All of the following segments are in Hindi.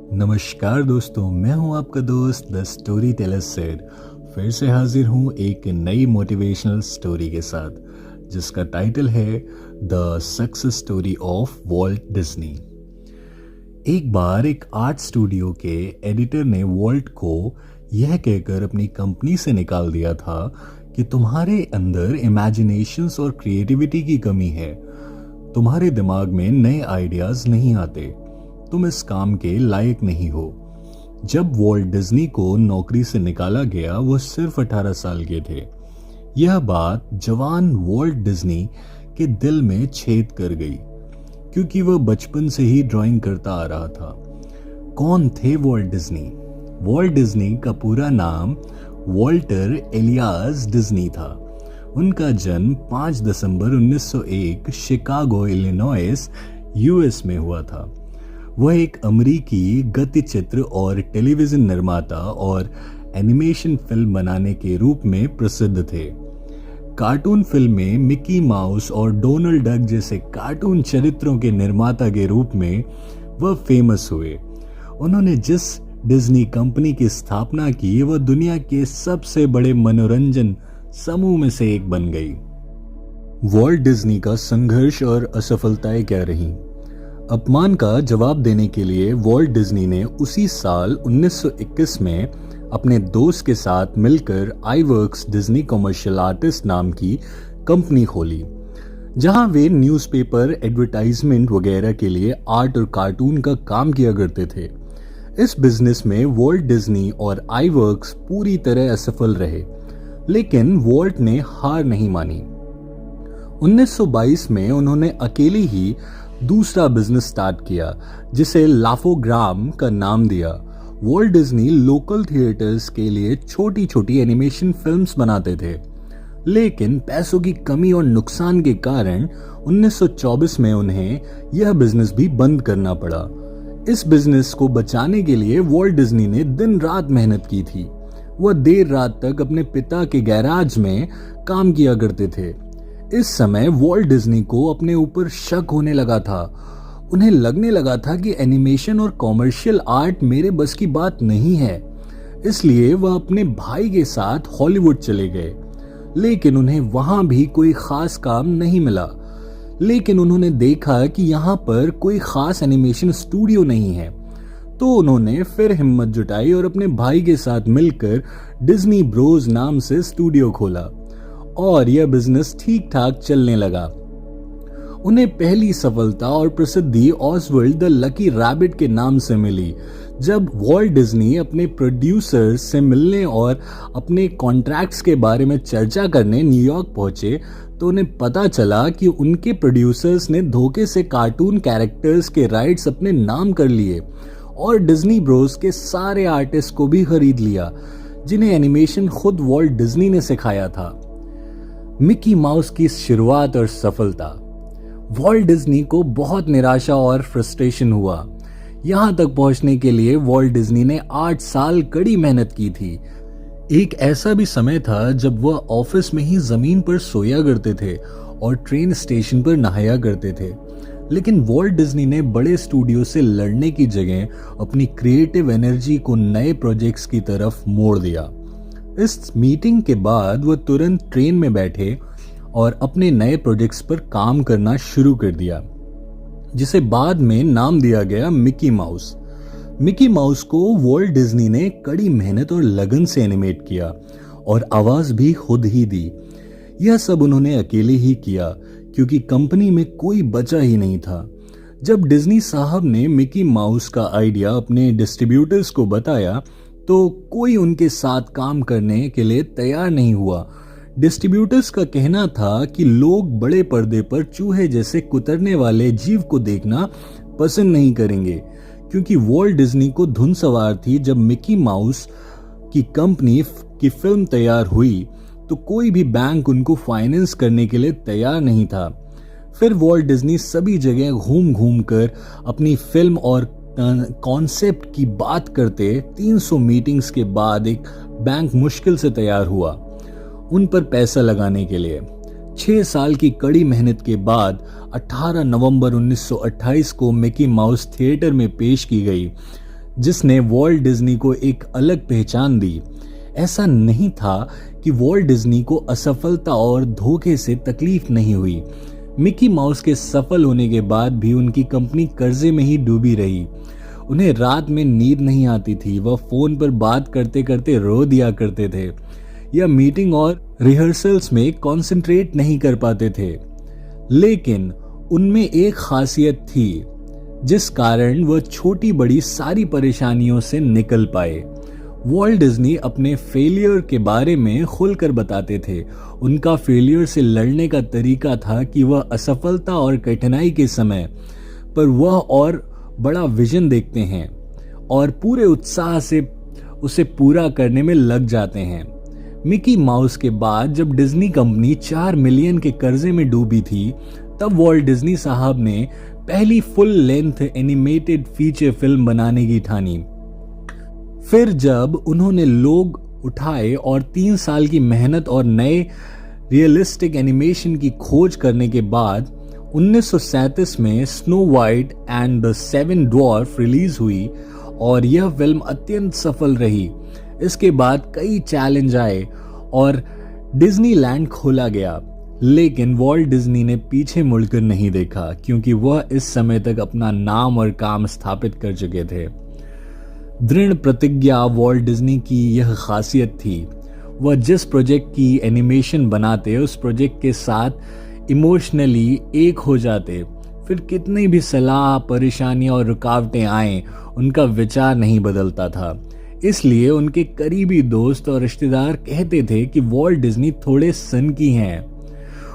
नमस्कार दोस्तों, मैं हूं आपका दोस्त द स्टोरी टेलर सेड। फिर से हाजिर हूं एक नई मोटिवेशनल स्टोरी के साथ जिसका टाइटल है the success story of Walt Disney. एक बार एक आर्ट स्टूडियो के एडिटर ने वॉल्ट को यह कहकर अपनी कंपनी से निकाल दिया था कि तुम्हारे अंदर इमेजिनेशंस और क्रिएटिविटी की कमी है। तुम्हारे दिमाग में नए आइडियाज नहीं आते, तुम इस काम के लायक नहीं हो। जब वॉल्ट डिज्नी को नौकरी से निकाला गया वो सिर्फ 18 साल के थे। यह बात जवान वॉल्ट डिज्नी के दिल में छेद कर गई क्योंकि वह बचपन से ही ड्राइंग करता आ रहा था। कौन थे वॉल्ट डिज्नी? वॉल्ट डिज्नी का पूरा नाम वॉल्टर एलियास डिज्नी था। उनका जन्म 5 दिसंबर 1901 शिकागो, इलिनॉइस, यूएस में हुआ था। वह एक अमेरिकी गतिचित्र और टेलीविजन निर्माता और एनिमेशन फिल्म बनाने के रूप में प्रसिद्ध थे। कार्टून फिल्म में मिकी माउस और डोनाल्ड डक जैसे कार्टून चरित्रों के निर्माता के रूप में वह फेमस हुए। उन्होंने जिस डिज्नी कंपनी की स्थापना की वह दुनिया के सबसे बड़े मनोरंजन समूह में से एक बन गई। वॉल्ट डिज्नी का संघर्ष और असफलताएं क्या रहीं? अपमान का जवाब देने के लिए वॉल्ट डिज्नी ने उसी साल 1921 में अपने दोस्त के साथ मिलकर आईवर्क्स डिज्नी कमर्शियल आर्टिस्ट नाम की कंपनी खोली, जहां वे न्यूज़पेपर, एडवर्टाइजमेंट वगैरह के लिए आर्ट और कार्टून का काम किया करते थे। इस बिजनेस में वॉल्ट डिज्नी और आईवर्क्स पूरी तरह असफल रहे, लेकिन वॉल्ट ने हार नहीं मानी। 1922 में उन्होंने अकेले ही दूसरा बिजनेस स्टार्ट किया जिसे लाफोग्राम का नाम दिया। वॉल्ट डिज्नी लोकल थिएटर्स के लिए छोटी छोटी एनिमेशन फिल्म्स बनाते थे, लेकिन पैसों की कमी और नुकसान के कारण 1924 में उन्हें यह बिजनेस भी बंद करना पड़ा। इस बिजनेस को बचाने के लिए वॉल्ट डिज्नी ने दिन रात मेहनत की थी। वह देर रात तक अपने पिता के गैराज में काम किया करते थे। इस समय वॉल्ट डिज्नी को अपने ऊपर शक होने लगा था। उन्हें लगने लगा था कि एनिमेशन और कॉमर्शियल आर्ट मेरे बस की बात नहीं है। इसलिए वह अपने भाई के साथ हॉलीवुड चले गए, लेकिन उन्हें वहां भी कोई खास काम नहीं मिला। लेकिन उन्होंने देखा कि यहाँ पर कोई खास एनिमेशन स्टूडियो नहीं है, तो उन्होंने फिर हिम्मत जुटाई और अपने भाई के साथ मिलकर डिज्नी ब्रोस नाम से स्टूडियो खोला और यह बिजनेस ठीक ठाक चलने लगा। उन्हें पहली सफलता और प्रसिद्धि ऑसवर्ल्ड द लकी रैबिट के नाम से मिली। जब वॉल्ट डिज्नी अपने प्रोड्यूसर्स से मिलने और अपने कॉन्ट्रैक्ट्स के बारे में चर्चा करने न्यूयॉर्क पहुंचे तो उन्हें पता चला कि उनके प्रोड्यूसर्स ने धोखे से कार्टून कैरेक्टर्स के राइट्स अपने नाम कर लिए और डिज्नी ब्रोस के सारे आर्टिस्ट को भी खरीद लिया, जिन्हें एनिमेशन खुद वॉल्ट डिज्नी ने सिखाया था। मिकी माउस की शुरुआत और सफलता। वॉल्ट डिज्नी को बहुत निराशा और फ्रस्ट्रेशन हुआ। यहां तक पहुंचने के लिए वॉल्ट डिज्नी ने 8 साल कड़ी मेहनत की थी। एक ऐसा भी समय था जब वह ऑफिस में ही जमीन पर सोया करते थे और ट्रेन स्टेशन पर नहाया करते थे। लेकिन वॉल्ट डिज्नी ने बड़े स्टूडियो से लड़ने की जगह अपनी क्रिएटिव एनर्जी को नए प्रोजेक्ट्स की तरफ मोड़ दिया। इस मीटिंग के बाद वह तुरंत ट्रेन में बैठे और अपने नए प्रोजेक्ट्स पर काम करना शुरू कर दिया, जिसे बाद में नाम दिया गया मिकी माउस। मिकी माउस को वॉल्ट डिज्नी ने कड़ी मेहनत और लगन से एनिमेट किया और आवाज भी खुद ही दी। यह सब उन्होंने अकेले ही किया क्योंकि कंपनी में कोई बचा ही नहीं था। जब डिज्नी साहब ने मिकी माउस का आइडिया अपने डिस्ट्रीब्यूटर्स को बताया तो कोई उनके साथ काम करने के लिए तैयार नहीं हुआ। डिस्ट्रीब्यूटर्स का कहना था कि लोग बड़े पर्दे पर चूहे जैसे कुतरने वाले जीव को देखना पसंद नहीं करेंगे, क्योंकि वॉल्ट डिज्नी को धुन सवार थी। जब मिकी माउस की कंपनी की फिल्म तैयार हुई तो कोई भी बैंक उनको फाइनेंस करने के लिए तैयार नहीं था। फिर वॉल्ट डिज्नी सभी जगह घूम घूम कर अपनी फिल्म और कॉन्सेप्ट की बात करते। 300 मीटिंग्स के बाद एक बैंक मुश्किल से तैयार हुआ उन पर पैसा लगाने के लिए। 6 साल की कड़ी मेहनत के बाद 18 नवंबर 1928 को मिकी माउस थिएटर में पेश की गई, जिसने वॉल्ट डिज्नी को एक अलग पहचान दी। ऐसा नहीं था कि वॉल्ट डिज्नी को असफलता और धोखे से तकलीफ नहीं हुई। मिकी माउस के सफल होने के बाद भी उनकी कंपनी कर्जे में ही डूबी रही। उन्हें रात में नींद नहीं आती थी, वह फोन पर बात करते करते रो दिया करते थे या मीटिंग और रिहर्सल्स में कंसंट्रेट नहीं कर पाते थे। लेकिन उनमें एक खासियत थी जिस कारण वह छोटी बड़ी सारी परेशानियों से निकल पाए। वॉल्ट डिज्नी अपने फेलियर के बारे में खुलकर बताते थे। उनका फेलियर से लड़ने का तरीका था कि वह असफलता और कठिनाई के समय पर वह और बड़ा विजन देखते हैं और पूरे उत्साह से उसे पूरा करने में लग जाते हैं। मिकी माउस के बाद जब डिज्नी कंपनी 4 मिलियन के कर्जे में डूबी थी, तब वॉल्ट डिज्नी साहब ने पहली full length animated feature film बनाने की ठानी। फिर जब उन्होंने लोग उठाए और 3 साल की मेहनत और नए रियलिस्टिक एनिमेशन की खोज करने के बाद 1937 में snow white and the 7 dwarf release हुई और यह फिल्म अत्यंत सफल रही। इसके बाद कई चैलेंज आए और डिज्नीलैंड खोला गया, लेकिन वॉल्ट डिज्नी ने पीछे मुड़कर नहीं देखा क्योंकि वह इस समय तक अपना नाम और काम स्थापित कर चुके थे। दृढ़ प्रतिज्ञा वॉल्ट डिज्नी की यह खासियत थी। वह जिस प्रोजेक्ट की एनिमेशन बनाते उस प्रोजेक्ट के साथ इमोशनली एक हो जाते। फिर कितनी भी सलाह, परेशानियां और रुकावटें आए, उनका विचार नहीं बदलता था। इसलिए उनके करीबी दोस्त और रिश्तेदार कहते थे कि वॉल्ट डिज्नी थोड़े सनकी हैं।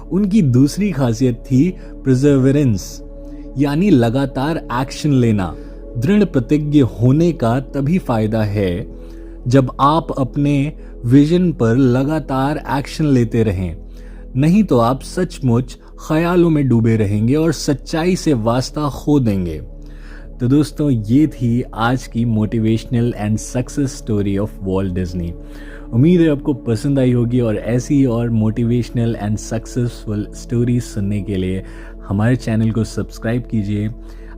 उनकी दूसरी खासियत थी प्रिजर्वेरेंस, यानी लगातार एक्शन लेना। दृढ़ प्रतिज्ञ होने का तभी फायदा है जब आप अपने विजन पर लगातार एक्शन लेते रहें, नहीं तो आप सचमुच ख्यालों में डूबे रहेंगे और सच्चाई से वास्ता खो देंगे। तो दोस्तों, ये थी आज की motivational and success story of Walt Disney. उम्मीद है आपको पसंद आई होगी और ऐसी और मोटिवेशनल एंड सक्सेसफुल स्टोरीज सुनने के लिए हमारे चैनल को सब्सक्राइब कीजिए।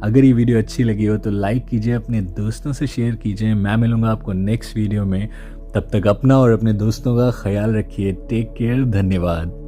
अगर ये वीडियो अच्छी लगी हो तो लाइक कीजिए, अपने दोस्तों से शेयर कीजिए। मैं मिलूंगा आपको नेक्स्ट वीडियो में। तब तक अपना और अपने दोस्तों का ख्याल रखिए। Take care. धन्यवाद।